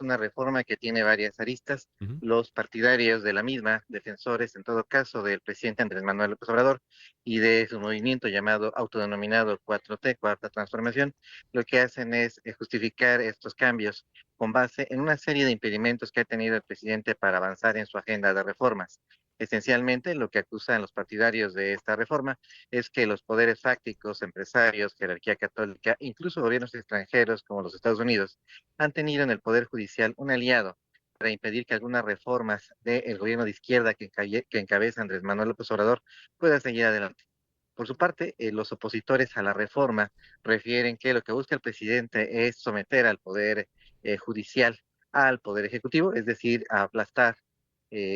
es una reforma que tiene varias aristas. Ujú. Los partidarios de la misma, defensores en todo caso del presidente Andrés Manuel López Obrador y de su movimiento llamado autodenominado 4T, Cuarta Transformación, lo que hacen es justificar estos cambios con base en una serie de impedimentos que ha tenido el presidente para avanzar en su agenda de reformas. Esencialmente, lo que acusan los partidarios de esta reforma es que los poderes fácticos, empresarios, jerarquía católica, incluso gobiernos extranjeros como los Estados Unidos, han tenido en el Poder Judicial un aliado para impedir que algunas reformas del gobierno de izquierda que encabeza Andrés Manuel López Obrador pueda seguir adelante. Por su parte, los opositores a la reforma refieren que lo que busca el presidente es someter al Poder Judicial al Poder Ejecutivo, es decir, a aplastar,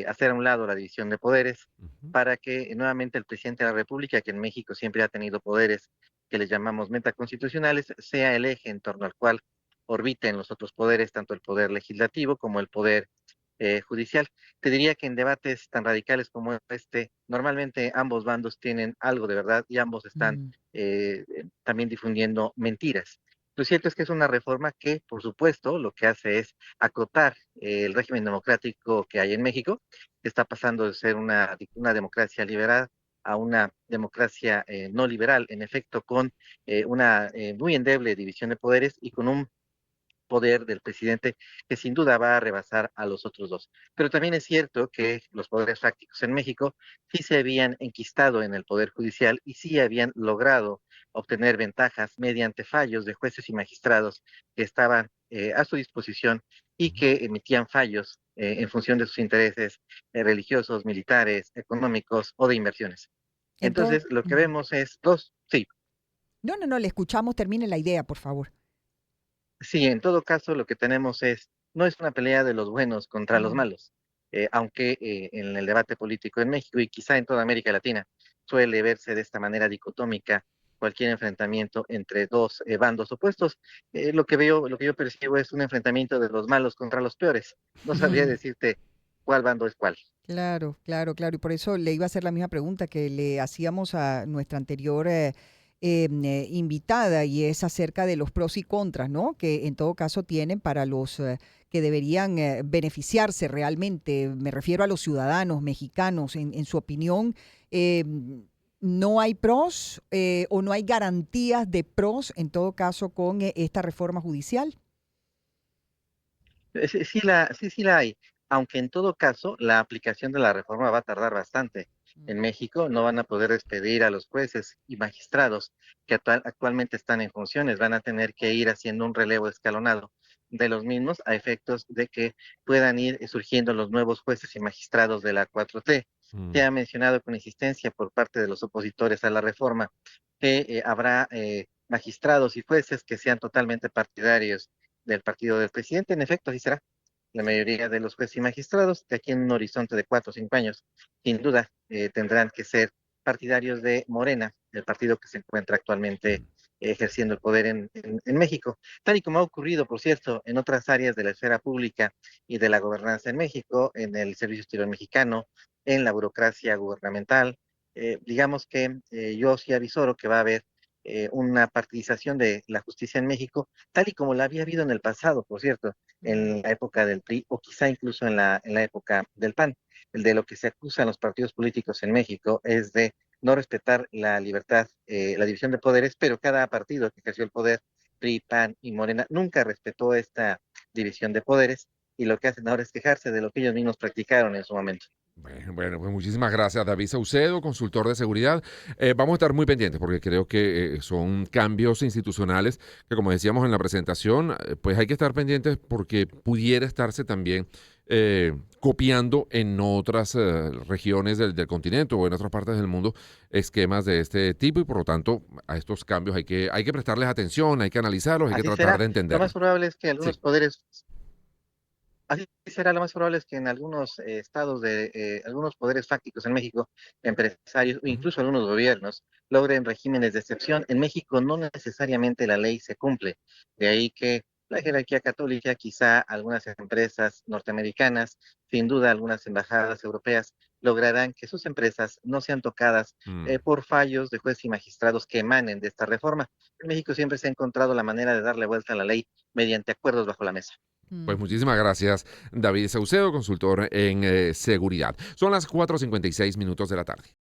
hacer a un lado la división de poderes, Ujú. para que nuevamente el presidente de la República, que en México siempre ha tenido poderes que le llamamos metaconstitucionales, sea el eje en torno al cual orbiten los otros poderes, tanto el poder legislativo como el poder judicial. Te diría que en debates tan radicales como este, normalmente ambos bandos tienen algo de verdad y ambos están Mm. también difundiendo mentiras. Lo cierto es que es una reforma que, por supuesto, lo que hace es acotar el régimen democrático que hay en México, que está pasando de ser una democracia liberal a una democracia no liberal, en efecto, con una muy endeble división de poderes y con un poder del presidente que sin duda va a rebasar a los otros dos. Pero también es cierto que los poderes fácticos en México sí se habían enquistado en el poder judicial y sí habían logrado obtener ventajas mediante fallos de jueces y magistrados que estaban a su disposición y Ujú. que emitían fallos en función de sus intereses religiosos, militares, económicos o de inversiones. Entonces, Entonces, lo que vemos es dos, sí. no, no, no, le escuchamos, termine la idea, por favor. Sí, en todo caso, lo que tenemos no es una pelea de los buenos contra los Mm. malos, aunque en el debate político en México y quizá en toda América Latina suele verse de esta manera dicotómica cualquier enfrentamiento entre dos bandos opuestos. Lo que yo percibo es un enfrentamiento de los malos contra los peores. No sabría decirte cuál bando es cuál. Claro, claro, claro. Y por eso le iba a hacer la misma pregunta que le hacíamos a nuestra anterior invitada, y es acerca de los pros y contras, ¿no? Que en todo caso tienen para los que deberían beneficiarse realmente. Me refiero a los ciudadanos mexicanos. En su opinión, ¿no hay pros o no hay garantías de pros en todo caso con esta reforma judicial? Sí la hay, aunque en todo caso la aplicación de la reforma va a tardar bastante. En México no van a poder despedir a los jueces y magistrados que actualmente están en funciones, van a tener que ir haciendo un relevo escalonado de los mismos a efectos de que puedan ir surgiendo los nuevos jueces y magistrados de la 4T. Se Mm. ha mencionado con insistencia por parte de los opositores a la reforma que habrá magistrados y jueces que sean totalmente partidarios del partido del presidente. En efecto, así será. La mayoría de los jueces y magistrados, de aquí en un horizonte de 4 o 5 años, sin duda tendrán que ser partidarios de Morena, el partido que se encuentra actualmente Mm. ejerciendo el poder en México, tal y como ha ocurrido, por cierto, en otras áreas de la esfera pública y de la gobernanza en México, en el Servicio Exterior Mexicano, en la burocracia gubernamental. Digamos que yo sí avisoro que va a haber una partidización de la justicia en México, tal y como la había habido en el pasado, por cierto, Mm. en la época del PRI o quizá incluso en la época del PAN. El de lo que se acusan los partidos políticos en México es de no respetar la libertad, la división de poderes, pero cada partido que ejerció el poder, PRI, PAN y Morena, nunca respetó esta división de poderes y lo que hacen ahora es quejarse de lo que ellos mismos practicaron en su momento. Bueno, pues muchísimas gracias, David Saucedo, consultor de seguridad. Vamos a estar muy pendientes porque creo que son cambios institucionales que, como decíamos en la presentación, pues hay que estar pendientes porque pudiera estarse también copiando en otras regiones del continente o en otras partes del mundo esquemas de este tipo y por lo tanto a estos cambios hay que prestarles atención, hay que analizarlos, hay que Así tratar será. de Lo más entenderlos. probable es que Sí. algunos poderes Así será, lo más probable es que en algunos estados de algunos poderes fácticos en México, empresarios o Ujú. incluso algunos gobiernos logren regímenes de excepción. En México no necesariamente la ley se cumple. De ahí que la jerarquía católica, quizá algunas empresas norteamericanas, sin duda algunas embajadas europeas, lograrán que sus empresas no sean tocadas Mm. por fallos de jueces y magistrados que emanen de esta reforma. En México siempre se ha encontrado la manera de darle vuelta a la ley mediante acuerdos bajo la mesa. Pues Mm. muchísimas gracias, David Saucedo, consultor en seguridad. Son las 4:56 de la tarde.